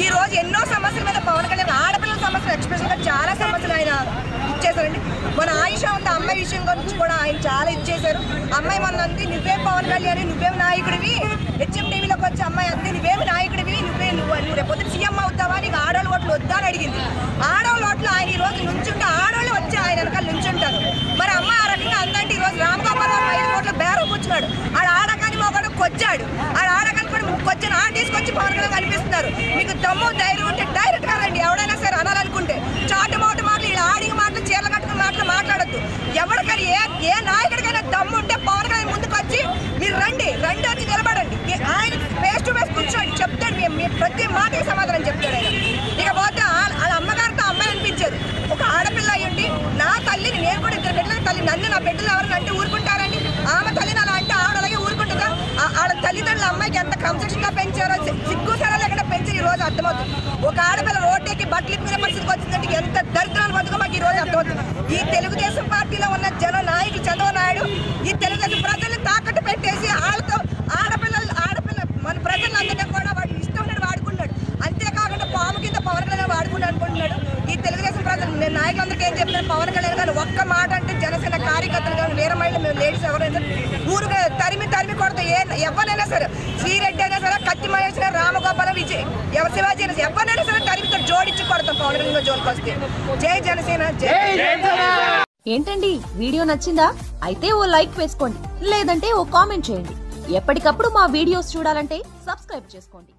ఈ రోజు ఎన్నో సమస్యల మీద పవన్ కళ్యాణ్ ఆడపిల్లల సమస్యలు ఎక్స్ప్రెషన్ గా చాలా సమస్యలు ఆయన ఇచ్చేసారండి. మన ఆయుష ఉన్న అమ్మాయి విషయం గురించి కూడా ఆయన చాలా ఇచ్చేశారు. అమ్మాయి మొన్న అంది, నువ్వేం పవన్ కళ్యాణ్, నువ్వేం నాయకుడివి, హెచ్ఎం టీవీలోకి వచ్చి అమ్మాయి అంది, నువ్వేమి నాయకుడివి, నువ్వు రేపొద్దు సీఎం అవుతావా, నీకు ఆడవాళ్ళు ఓట్లు వద్దా అని అడిగింది. ఆడవాళ్ళ ఓట్లు ఆయన ఈ రోజు నుంచుంటే ఆడవాళ్ళు వచ్చి ఆయన వెనకాల నుంచుంటారు. మరి అమ్మ ఆ రకంగా అందంటే ఈ రోజు రామగోపాలరావు 5 కోట్ల బేరం కూర్చున్నాడు. ఆడ ఆడకాని మొగడు కొచ్చాడు. ఆడ ఆడకాని కూడా కొచ్చిన ఆడ తీసుకొచ్చి పవన్ కళ్యాణ్ కనిపిస్తున్నారు. మీకు దమ్ము ధైర్యం ఉంటే డైరెక్ట్ గా రండి. ఎవడైనా సరే అనాలనుకుంటే చాటుమోటు మాటలు, ఇలా ఆడిన మాటలు, చీరలు కట్టుకున్న మాటలు మాట్లాడద్దు. ఎవరికైనా ఏ నాయకుడికైనా దమ్ము ఉంటే పవన్ కళ్యాణ్ ముందుకు వచ్చి మీరు రండి వచ్చి నిలబడండి. ఆయన ఫేస్ టు ఫేస్ కూర్చోండి, చెప్తాడు. మీ ప్రతి మాటకి సమాధానం చెప్తాడు ఆయన. ఇకపోతే వాళ్ళ అమ్మగారితో అమ్మాయి అనిపించారు. ఒక ఆడపిల్ల అయ్యుండి నా తల్లిని, నేను కూడా 2 బిడ్డల తల్లి, నన్ను నా బిడ్డలు ఎవరైనా అంటే ఊరుకుంటారండి? ఆమె తల్లిని అలా అంటే ఆడలాగే ఊరుకుంటుందా? ఆడ తల్లిదండ్రులు అమ్మాయికి ఎంత క్రమశిక్షణగా పెంచారో, సిగ్గు సరే లేకుండా పెంచారు. ఈ రోజు అర్థమవుతుంది. ఒక ఆడపిల్ల రోడ్డుకి బట్టలు ఇప్పిన పరిస్థితికి వచ్చిందంటే ఎంత దరిద్రాలు బతుకో మాకు ఈ రోజు అర్థమవుతుంది. ఈ తెలుగుదేశం పార్టీలో ఉన్న జన నాయకులు చంద్రబాబు నాయుడు ఈ తెలుగుదేశం ప్రజల్ని తాకట్టు పెట్టేసి వాళ్ళతో ఆడపిల్ల మన ప్రజలందరినీ కూడా వాడు ఇష్టం ఉన్నట్టు వాడుకున్నాడు. అంతేకాకుండా పాము కింద పవన్ కళ్యాణ్ వాడుకున్నాడు అనుకుంటున్నాడు. ఈ తెలుగుదేశం ప్రజలు, నేను నాయకులందరికీ ఏం చెప్తున్నాను, పవన్ కళ్యాణ్ గారు ఒక్క మాట అంటే జనసేన కార్యకర్తలు కానీ వేరే మహిళలు, మేము లేడీస్ ఎవరైనా ఊరుగా తరిమి కొడతా. ఎవరైనా సరే, శ్రీరెడ్డి అయినా సరే, కత్తి మహేష్, రామగోపాల, విజయ్, శివాజీ అయినా సరే, ఎవరైనా సరే తరిమితో జోడించి కొడతాం పవన్ కళ్యాణ్ జోలికి వస్తే. జై జనసేన, జై. ఏంటండి వీడియో నచ్చిందా? అయితే ఓ లైక్ వేసుకోండి, లేదంటే ఓ కామెంట్ చేయండి. ఎప్పటికప్పుడు మా వీడియోస్ చూడాలంటే సబ్స్క్రైబ్ చేసుకోండి.